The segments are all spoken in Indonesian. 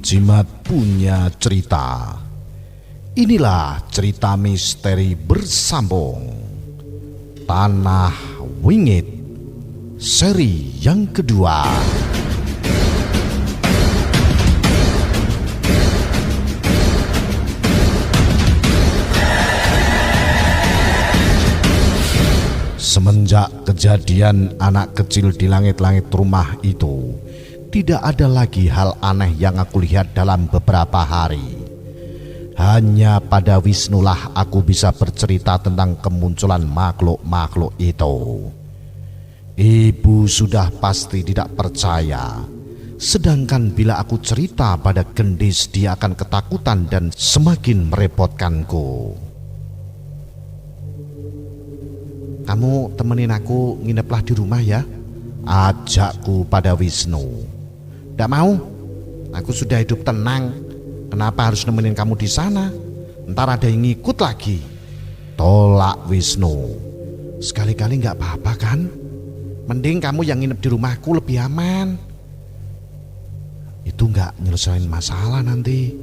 Jimat punya cerita. Inilah cerita misteri bersambung Tanah Wingit seri yang kedua. Semenjak kejadian anak kecil di langit-langit rumah itu, tidak ada lagi hal aneh yang aku lihat dalam beberapa hari. Hanya pada Wisnulah aku bisa bercerita tentang kemunculan makhluk-makhluk itu. Ibu sudah pasti tidak percaya. Sedangkan bila aku cerita pada Gendis, dia akan ketakutan dan semakin merepotkanku. Kamu temenin aku ngineplah di rumah ya, ajakku pada Wisnu. Tidak mau, aku sudah hidup tenang. Kenapa harus nemenin kamu di sana? Ntar ada yang ngikut lagi. Tolak Wisnu. Sekali-kali nggak apa-apa kan? Mending kamu yang nginep di rumahku lebih aman. Itu nggak nyelesain masalah nanti.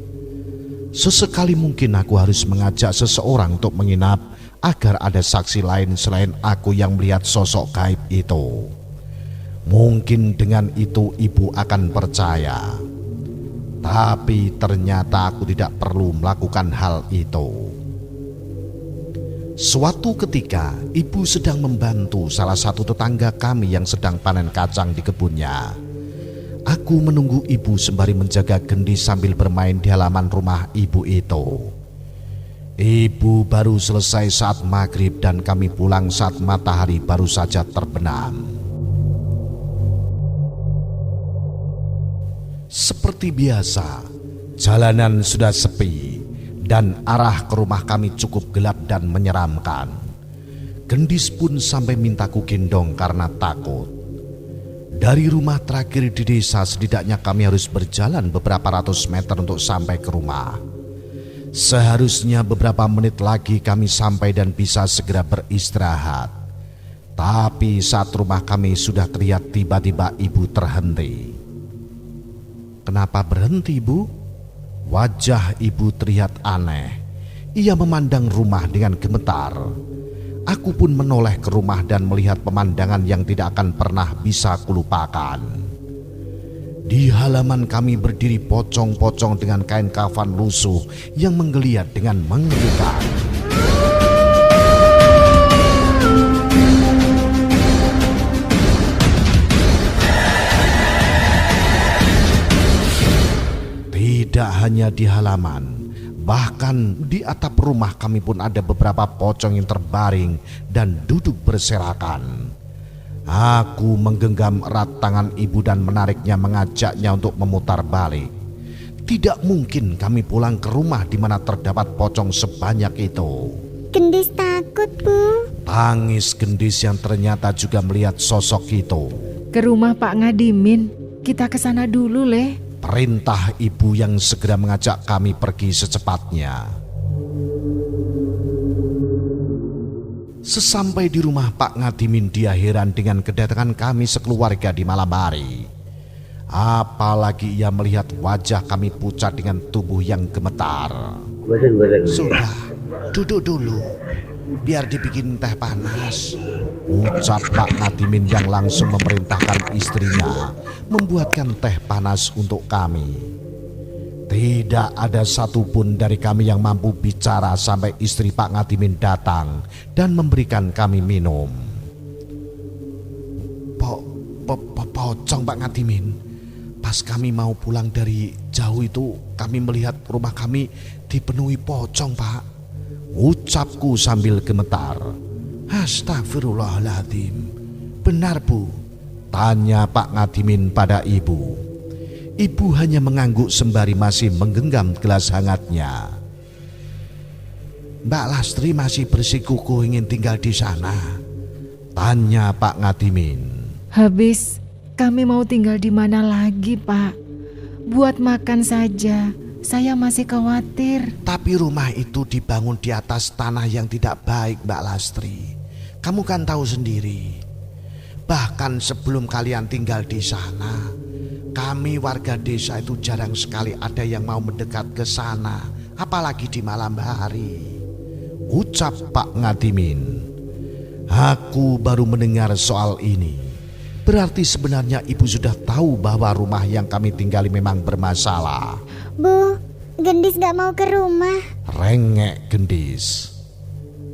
Sesekali mungkin aku harus mengajak seseorang untuk menginap agar ada saksi lain selain aku yang melihat sosok gaib itu. Mungkin dengan itu ibu akan percaya. Tapi ternyata aku tidak perlu melakukan hal itu. Suatu ketika ibu sedang membantu salah satu tetangga kami yang sedang panen kacang di kebunnya. Aku menunggu ibu sembari menjaga Gendis sambil bermain di halaman rumah ibu itu. Ibu baru selesai saat maghrib dan kami pulang saat matahari baru saja terbenam. Seperti biasa, jalanan sudah sepi dan arah ke rumah kami cukup gelap dan menyeramkan. Gendis pun sampai mintaku gendong karena takut. Dari rumah terakhir di desa setidaknya kami harus berjalan beberapa ratus meter untuk sampai ke rumah. Seharusnya beberapa menit lagi kami sampai dan bisa segera beristirahat. Tapi saat rumah kami sudah terlihat, tiba-tiba ibu terhenti. Kenapa berhenti, Bu? Wajah ibu terlihat aneh. Ia memandang rumah dengan gemetar. Aku pun menoleh ke rumah dan melihat pemandangan yang tidak akan pernah bisa kulupakan. Di halaman kami berdiri pocong-pocong dengan kain kafan lusuh yang menggeliat dengan mengerikan. Tidak hanya di halaman, bahkan di atap rumah kami pun ada beberapa pocong yang terbaring dan duduk berserakan. Aku menggenggam erat tangan ibu dan menariknya, mengajaknya untuk memutar balik. Tidak mungkin kami pulang ke rumah di mana terdapat pocong sebanyak itu. Gendis takut, Bu. Tangis Gendis yang ternyata juga melihat sosok itu. Ke rumah Pak Ngadimin, kita ke sana dulu, Leh. Perintah ibu yang segera mengajak kami pergi secepatnya. Sesampai di rumah Pak Ngadimin, dia heran dengan kedatangan kami sekeluarga di malam hari. Apalagi ia melihat wajah kami pucat dengan tubuh yang gemetar. Sudah, Duduk dulu, biar dibikin teh panas, ucap Pak Ngadimin yang langsung memerintahkan istrinya membuatkan teh panas untuk kami. Tidak ada satupun dari kami yang mampu bicara sampai istri Pak Ngadimin datang dan memberikan kami minum. Pocong Pak Ngadimin, pas kami mau pulang dari jauh itu kami melihat rumah kami dipenuhi pocong, Pak, ucapku sambil gemetar. Astagfirullahaladzim, benar, Bu? Tanya Pak Ngadimin pada ibu. Ibu hanya mengangguk sembari masih menggenggam gelas hangatnya. Mbak Lastri masih bersikukuh ingin tinggal di sana? Tanya Pak Ngadimin. Habis, kami mau tinggal di mana lagi, Pak? Buat makan saja, saya masih khawatir. Tapi rumah itu dibangun di atas tanah yang tidak baik, Mbak Lastri. Kamu kan tahu sendiri. Bahkan sebelum kalian tinggal di sana, Kami warga desa itu jarang sekali ada yang mau mendekat ke sana, apalagi di malam hari, ucap Pak Ngadimin. Aku baru mendengar soal ini. Berarti sebenarnya ibu sudah tahu bahwa rumah yang kami tinggali memang bermasalah. Bu, Gendis gak mau ke rumah. Rengek Gendis.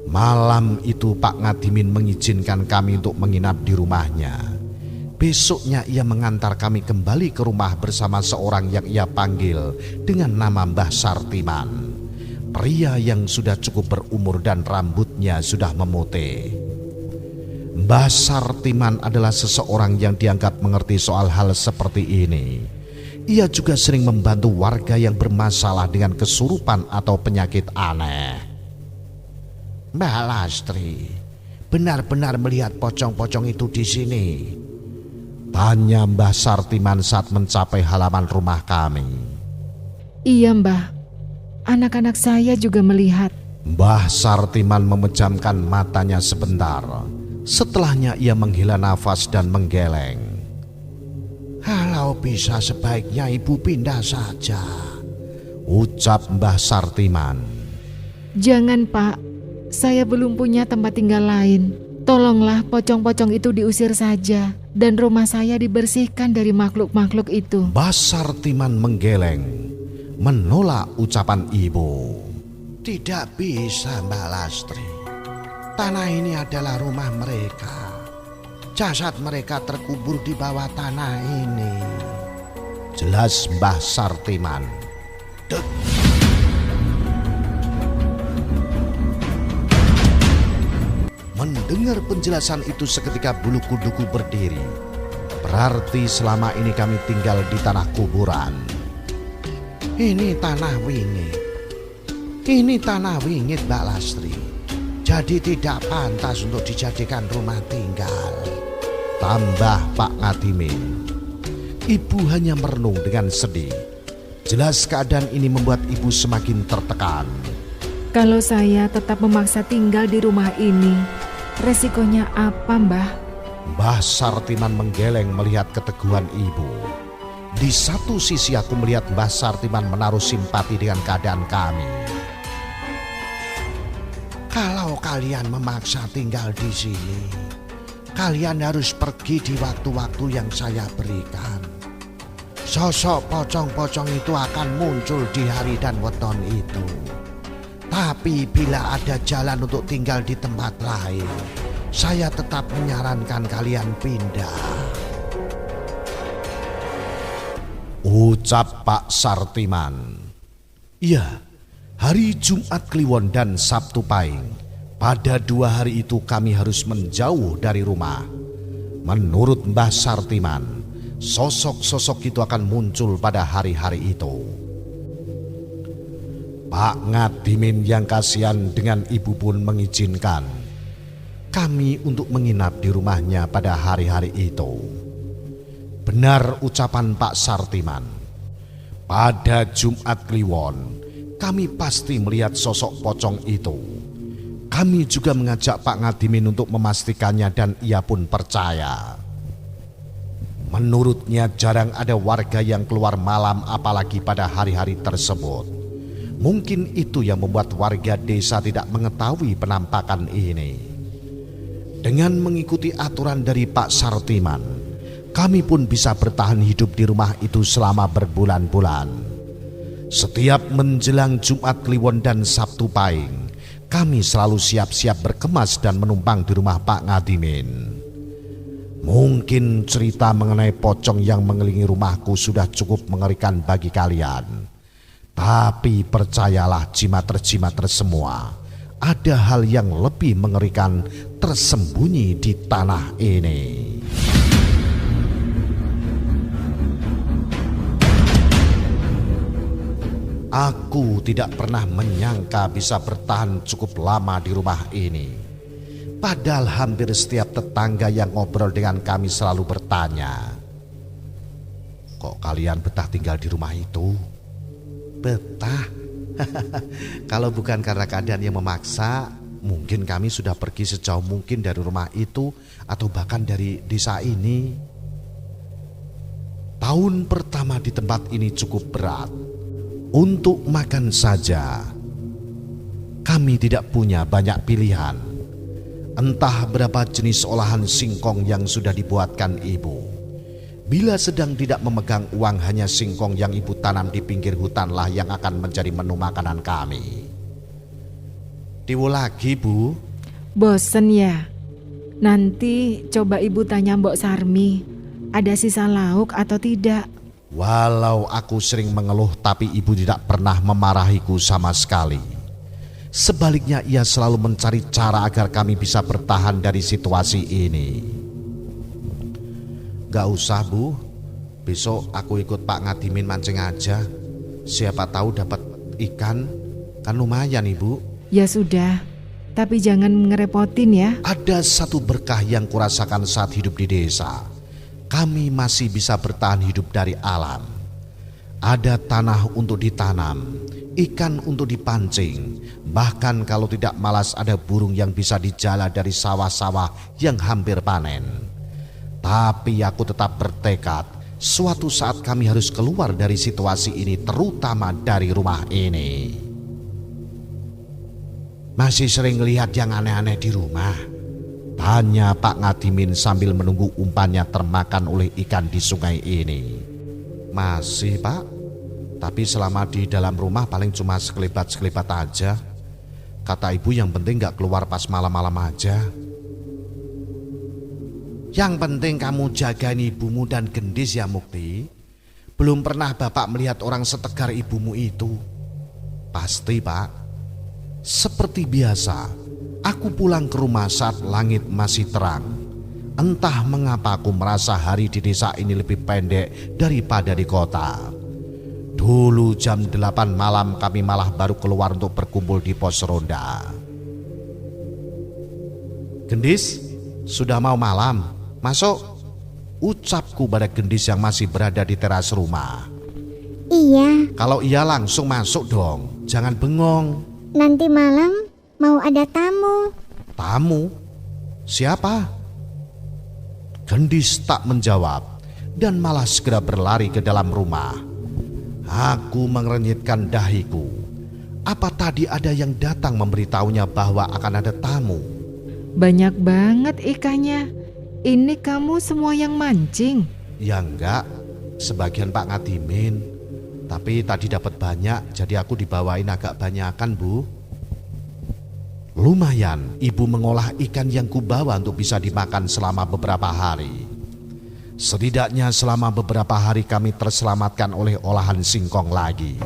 Malam itu Pak Ngadimin mengizinkan kami untuk menginap di rumahnya. Besoknya ia mengantar kami kembali ke rumah bersama seorang yang ia panggil dengan nama Mbah Sartiman. Pria yang sudah cukup berumur dan rambutnya sudah memutih. Mbah Sartiman adalah seseorang yang dianggap mengerti soal hal seperti ini. Ia juga sering membantu warga yang bermasalah dengan kesurupan atau penyakit aneh. Mbah Lastri, benar-benar melihat pocong-pocong itu di sini? Tanya Mbah Sartiman saat mencapai halaman rumah kami. Iya Mbah, anak-anak saya juga melihat. Mbah Sartiman memejamkan matanya sebentar. Setelahnya ia menghela nafas dan menggeleng. Kalau bisa sebaiknya ibu pindah saja, ucap Mbah Sartiman. Jangan Pak, saya belum punya tempat tinggal lain. Tolonglah pocong-pocong itu diusir saja dan rumah saya dibersihkan dari makhluk-makhluk itu. Mbah Sartiman menggeleng, menolak ucapan ibu. Tidak bisa Mbak Lastri. Tanah ini adalah rumah mereka. Jasad mereka terkubur di bawah tanah ini, jelas Mbah Sartiman. Dek. Mendengar penjelasan itu seketika bulu kuduku berdiri. Berarti selama ini kami tinggal di tanah kuburan. Ini tanah wingit. Ini tanah wingit Mbak Lastri. Jadi tidak pantas untuk dijadikan rumah tinggal, tambah Pak Ngadimin. Ibu hanya merenung dengan sedih. Jelas keadaan ini membuat ibu semakin tertekan. Kalau saya tetap memaksa tinggal di rumah ini, resikonya apa Mbah? Mbah Sartiman menggeleng melihat keteguhan ibu. Di satu sisi aku melihat Mbah Sartiman menaruh simpati dengan keadaan kami. Kalau kalian memaksa tinggal di sini, kalian harus pergi di waktu-waktu yang saya berikan. Sosok pocong-pocong itu akan muncul di hari dan weton itu. Tapi bila ada jalan untuk tinggal di tempat lain, saya tetap menyarankan kalian pindah, ucap Pak Sartiman. Iya, hari Jumat Kliwon dan Sabtu Pahing, pada 2 hari itu kami harus menjauh dari rumah. Menurut Mbah Sartiman, sosok-sosok itu akan muncul pada hari-hari itu. Pak Ngadimin yang kasihan dengan ibu pun mengizinkan kami untuk menginap di rumahnya pada hari-hari itu. Benar ucapan Pak Sartiman. Pada Jumat Kliwon, kami pasti melihat sosok pocong itu. Kami juga mengajak Pak Ngadimin untuk memastikannya dan ia pun percaya. Menurutnya jarang ada warga yang keluar malam apalagi pada hari-hari tersebut. Mungkin itu yang membuat warga desa tidak mengetahui penampakan ini. Dengan mengikuti aturan dari Pak Sartiman, kami pun bisa bertahan hidup di rumah itu selama berbulan-bulan. Setiap menjelang Jumat Kliwon dan Sabtu Pahing, kami selalu siap-siap berkemas dan menumpang di rumah Pak Ngadimin. Mungkin cerita mengenai pocong yang mengelilingi rumahku sudah cukup mengerikan bagi kalian. Tapi percayalah jimat-jimat semua, ada hal yang lebih mengerikan tersembunyi di tanah ini. Aku tidak pernah menyangka bisa bertahan cukup lama di rumah ini. Padahal hampir setiap tetangga yang ngobrol dengan kami selalu bertanya, "Kok kalian betah tinggal di rumah itu?" Betah? Kalau bukan karena keadaan yang memaksa, mungkin kami sudah pergi sejauh mungkin dari rumah itu atau bahkan dari desa ini. Tahun pertama di tempat ini cukup berat. Untuk makan saja, kami tidak punya banyak pilihan. Entah berapa jenis olahan singkong yang sudah dibuatkan ibu. Bila sedang tidak memegang uang, hanya singkong yang ibu tanam di pinggir hutanlah yang akan menjadi menu makanan kami. Tiwo lagi, Bu. Bosen ya? Nanti coba ibu tanya Mbok Sarmi, ada sisa lauk atau tidak? Walau aku sering mengeluh, tapi ibu tidak pernah memarahiku sama sekali. Sebaliknya ia selalu mencari cara agar kami bisa bertahan dari situasi ini. Gak usah, Bu. Besok aku ikut Pak Ngadimin mancing aja. Siapa tahu dapat ikan, kan lumayan, Ibu. Ya sudah, tapi jangan ngerepotin ya. Ada satu berkah yang kurasakan saat hidup di desa. Kami masih bisa bertahan hidup dari alam. Ada tanah untuk ditanam, ikan untuk dipancing. Bahkan kalau tidak malas ada burung yang bisa dijala dari sawah-sawah yang hampir panen. Tapi aku tetap bertekad, suatu saat kami harus keluar dari situasi ini, terutama dari rumah ini. Masih sering lihat yang aneh-aneh di rumah? Tanya Pak Ngadimin sambil menunggu umpannya termakan oleh ikan di sungai ini. Masih, Pak. Tapi selama di dalam rumah paling cuma sekelebat-sekelebat aja. Kata ibu yang penting gak keluar pas malam-malam aja. Yang penting kamu jagain ibumu dan Gendis ya, Mukti. Belum pernah Bapak melihat orang setegar ibumu itu. Pasti, Pak. Seperti biasa, aku pulang ke rumah saat langit masih terang. Entah mengapa aku merasa hari di desa ini lebih pendek daripada di kota. Dulu jam 8 malam kami malah baru keluar untuk berkumpul di pos ronda. Gendis, sudah mau malam, masuk. Ucapku pada Gendis yang masih berada di teras rumah. Iya, Kalau iya langsung masuk dong, jangan bengong. nanti malam mau ada tamu. Tamu? Siapa? Gendis tak menjawab dan malah segera berlari ke dalam rumah. Aku mengernyitkan dahiku. Apa tadi ada yang datang memberitahunya bahwa akan ada tamu? Banyak banget ikannya. Ini kamu semua yang mancing? Ya enggak, sebagian Pak Ngadimin. Tapi tadi dapat banyak, jadi aku dibawain agak banyakan, Bu. Lumayan, ibu mengolah ikan yang kubawa untuk bisa dimakan selama beberapa hari. Setidaknya selama beberapa hari kami terselamatkan oleh olahan singkong lagi.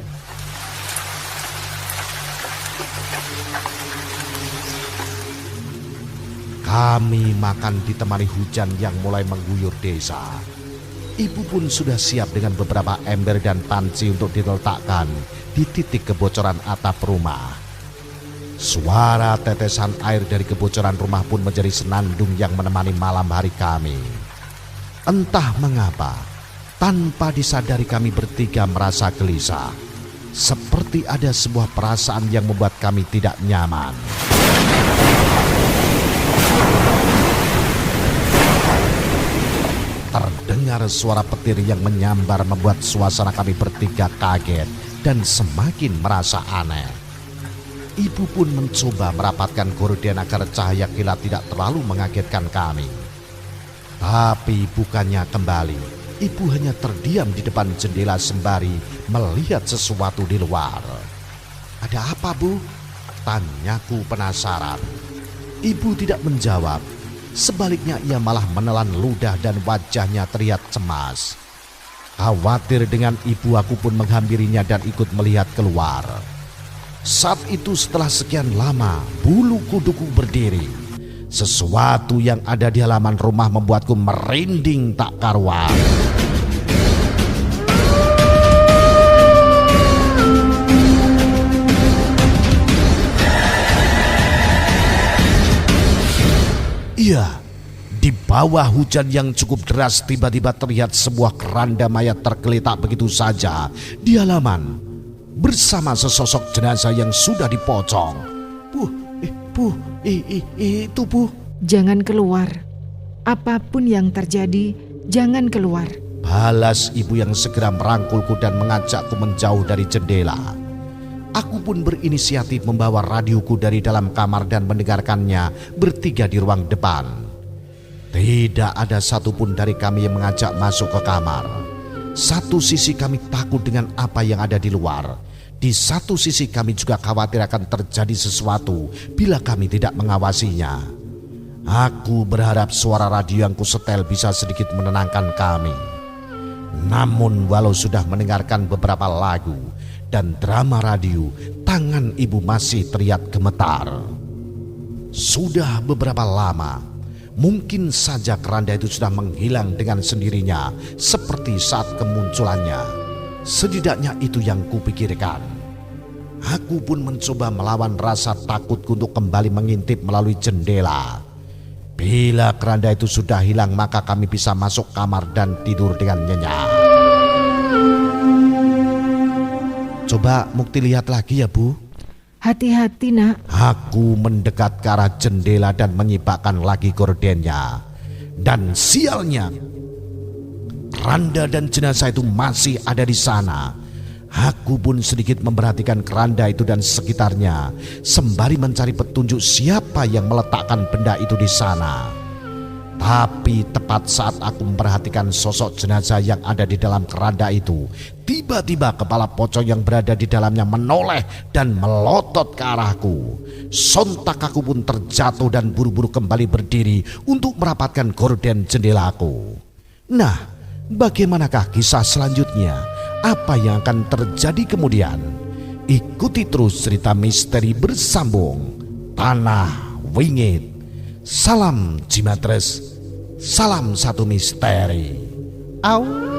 Kami makan ditemani hujan yang mulai mengguyur desa. Ibu pun sudah siap dengan beberapa ember dan panci untuk diletakkan di titik kebocoran atap rumah. Suara tetesan air dari kebocoran rumah pun menjadi senandung yang menemani malam hari kami. Entah mengapa, tanpa disadari kami bertiga merasa gelisah. Seperti ada sebuah perasaan yang membuat kami tidak nyaman. Terdengar suara petir yang menyambar membuat suasana kami bertiga kaget dan semakin merasa aneh. Ibu pun mencoba merapatkan gorden agar cahaya kilat tidak terlalu mengagetkan kami. Tapi bukannya kembali, ibu hanya terdiam di depan jendela sembari melihat sesuatu di luar. Ada apa, Bu? Tanyaku penasaran. Ibu tidak menjawab. Sebaliknya ia malah menelan ludah dan wajahnya terlihat cemas. Khawatir dengan ibu, aku pun menghampirinya dan ikut melihat keluar. Saat itu setelah sekian lama, bulu kuduku berdiri. Sesuatu yang ada di halaman rumah membuatku merinding tak karuan. Iya, di bawah hujan yang cukup deras tiba-tiba terlihat sebuah keranda mayat tergeletak begitu saja di halaman bersama sesosok jenazah yang sudah dipocong. Jangan keluar. Apapun yang terjadi, jangan keluar. Balas ibu yang segera merangkulku dan mengajakku menjauh dari jendela. Aku pun berinisiatif membawa radioku dari dalam kamar dan mendengarkannya bertiga di ruang depan. Tidak ada satupun dari kami yang mengajak masuk ke kamar. Satu sisi kami takut dengan apa yang ada di luar. Di satu sisi kami juga khawatir akan terjadi sesuatu bila kami tidak mengawasinya. Aku berharap suara radio yang kusetel bisa sedikit menenangkan kami. Namun walau sudah mendengarkan beberapa lagu dan drama radio, tangan ibu masih terlihat gemetar. Sudah beberapa lama, mungkin saja keranda itu sudah menghilang dengan sendirinya seperti saat kemunculannya. Setidaknya itu yang kupikirkan. Aku pun mencoba melawan rasa takutku untuk kembali mengintip melalui jendela. Bila keranda itu sudah hilang, maka kami bisa masuk kamar dan tidur dengan nyenyak. Coba Mukti lihat lagi ya, Bu. Hati-hati, Nak. Aku mendekat ke arah jendela dan menyibakkan lagi gordennya. Dan sialnya, keranda dan jenazah itu masih ada di sana. Aku pun sedikit memperhatikan keranda itu dan sekitarnya, sembari mencari petunjuk siapa yang meletakkan benda itu di sana. Tapi tepat saat aku memperhatikan sosok jenazah yang ada di dalam keranda itu, tiba-tiba kepala pocong yang berada di dalamnya menoleh dan melotot ke arahku. Sontak aku pun terjatuh dan buru-buru kembali berdiri untuk merapatkan gorden jendelaku. Nah, bagaimanakah kisah selanjutnya? Apa yang akan terjadi kemudian? Ikuti terus cerita misteri bersambung Tanah Wingit. Salam Jimatres, salam satu misteri. Au.